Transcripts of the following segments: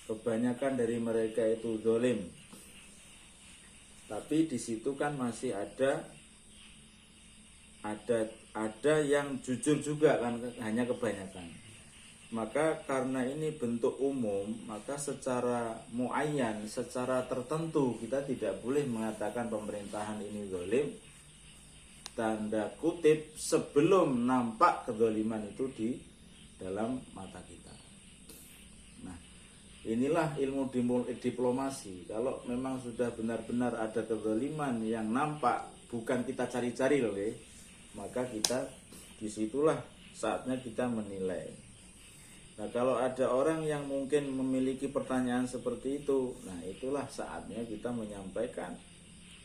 kebanyakan dari mereka itu zalim. Tapi di situ kan masih ada yang jujur juga kan, hanya kebanyakan. Maka karena ini bentuk umum, maka secara muayyan, secara tertentu kita tidak boleh mengatakan pemerintahan ini zalim, tanda kutip, sebelum nampak kezaliman itu di dalam mata kita. Nah, inilah ilmu diplomasi. Kalau memang sudah benar-benar ada kezaliman yang nampak, bukan kita cari-cari loh, maka kita disitulah saatnya kita menilai. Nah, kalau ada orang yang mungkin memiliki pertanyaan seperti itu, nah itulah saatnya kita menyampaikan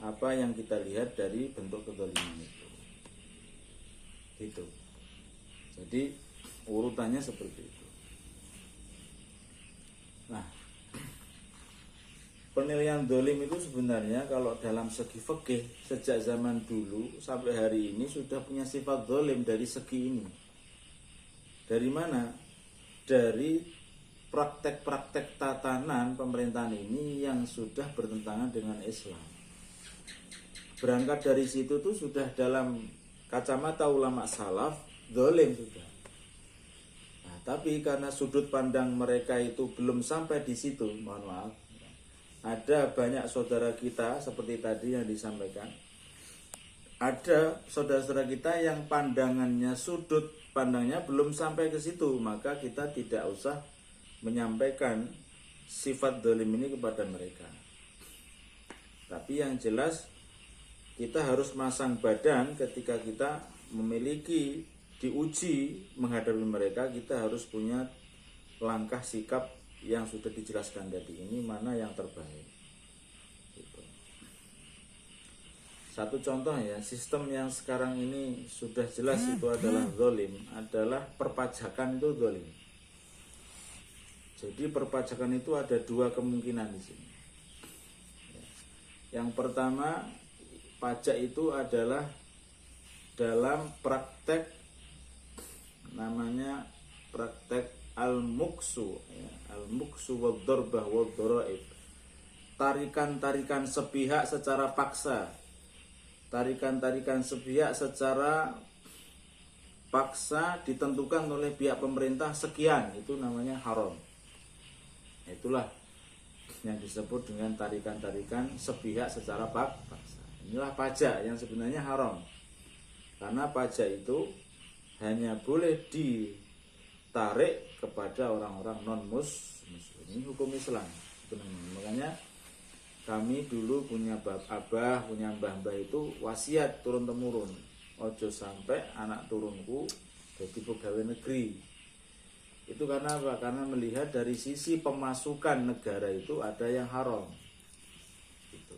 apa yang kita lihat dari bentuk kezaliman itu. Gitu. Jadi urutannya seperti itu. Nah, penilaian zalim itu sebenarnya kalau dalam segi fikih sejak zaman dulu sampai hari ini sudah punya sifat zalim dari segi ini. Dari mana? Dari praktek-praktek tatanan pemerintahan ini yang sudah bertentangan dengan Islam. Berangkat dari situ tuh sudah dalam kacamata ulama salaf zalim sudah. Nah, tapi karena sudut pandang mereka itu belum sampai di situ, mohon maaf. Ada banyak saudara kita seperti tadi yang disampaikan. Ada saudara-saudara kita yang pandangannya, sudut pandangnya belum sampai ke situ, maka kita tidak usah menyampaikan sifat zalim ini kepada mereka. Tapi yang jelas kita harus masang badan ketika kita memiliki, diuji menghadapi mereka, kita harus punya langkah sikap yang sudah dijelaskan tadi ini, mana yang terbaik. Gitu. Satu contoh ya, sistem yang sekarang ini sudah jelas itu adalah zalim, adalah perpajakan itu zalim. Jadi perpajakan itu ada dua kemungkinan di sini. Yang pertama, pajak itu adalah dalam praktek namanya praktek al-muksu, ya, al-muksu wad-darbah wad-daraib. Tarikan-tarikan sepihak secara paksa. Tarikan-tarikan sepihak secara paksa ditentukan oleh pihak pemerintah sekian, itu namanya haram. Itulah yang disebut dengan tarikan-tarikan sepihak secara paksa. Inilah pajak yang sebenarnya haram. Karena pajak itu hanya boleh ditarik kepada orang-orang non-muslim. Ini hukum Islam. Makanya kami dulu punya abah, punya mbah-mbah itu wasiat turun-temurun. Ojo sampai anak turunku jadi pegawai negeri. Itu karena apa? Karena melihat dari sisi pemasukan negara itu ada yang haram. Gitu.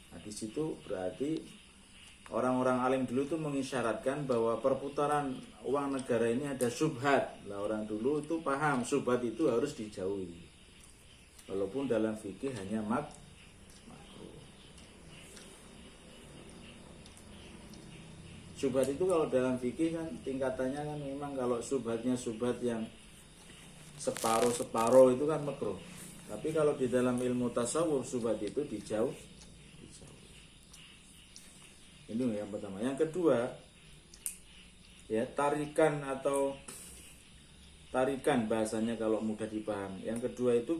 Nah, di situ berarti orang-orang alim dulu itu mengisyaratkan bahwa perputaran uang negara ini ada syubhat. Lah orang dulu itu paham syubhat itu harus dijauhi. Walaupun dalam fikih hanya makruh. Syubhat itu kalau dalam fikih kan tingkatannya kan memang kalau syubhatnya syubhat yang separuh-separuh itu kan makruh. Tapi kalau di dalam ilmu tasawuf syubhat itu dijauh. Ini yang pertama. Yang kedua, ya tarikan bahasanya kalau mudah dipahami. Yang kedua itu